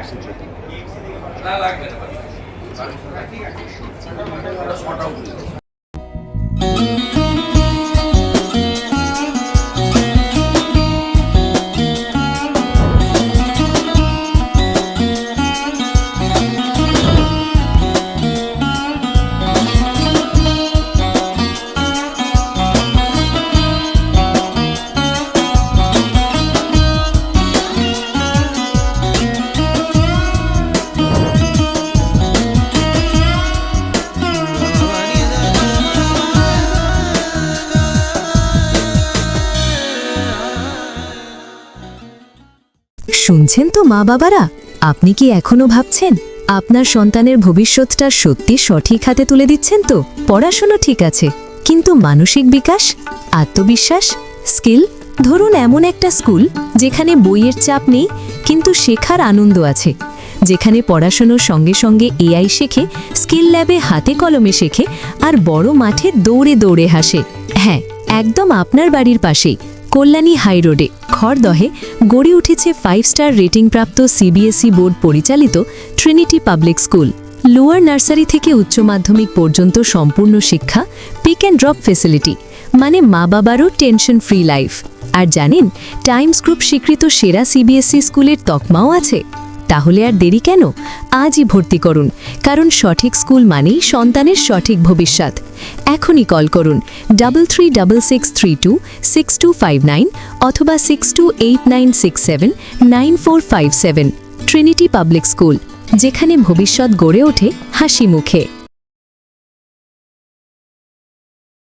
concentrating. শুনছেন তো মা বাবারা, আপনি কি এখনো ভাবছেন আপনার সন্তানের ভবিষ্যৎটা সত্যি সঠিক হাতে তুলে দিচ্ছেন তো? পড়াশোনা ঠিক আছে, কিন্তু মানসিক বিকাশ, আত্মবিশ্বাস, স্কিল? ধরুন এমন একটা স্কুল যেখানে বইয়ের চাপ নেই কিন্তু শেখার আনন্দ আছে, যেখানে পড়াশোনার সঙ্গে সঙ্গে এআই শেখে, স্কিল ল্যাবে হাতে কলমে শেখে আর বড় মাঠে দৌড়ে দৌড়ে হাসে। হ্যাঁ, একদম আপনার বাড়ির পাশেই কল্যাণী হাই রোডে খড়দহে গড়ে উঠেছে 5 স্টার রেটিংপ্রাপ্ত সিবিএসই বোর্ড পরিচালিত Trinity public school. Lower nursery থেকে উচ্চ মাধ্যমিক পর্যন্ত সম্পূর্ণ শিক্ষা, পিক অ্যান্ড ড্রপ ফেসিলিটি, মানে মা বাবারও টেনশন ফ্রি লাইফ। আর জানেন, টাইমস গ্রুপ স্বীকৃত সেরা সিবিএসই স্কুলের তকমাও আছে। তাহলে আর দেরি কেন? আজই ভর্তি করুন, কারণ সঠিক স্কুল মানেই সন্তানের সঠিক ভবিষ্যৎ। এখনই কল করুন 3366326259 অথবা 6289679457। ট্রিনিটি পাবলিক স্কুল, যেখানে ভবিষ্যৎ গড়ে ওঠে হাসি মুখে।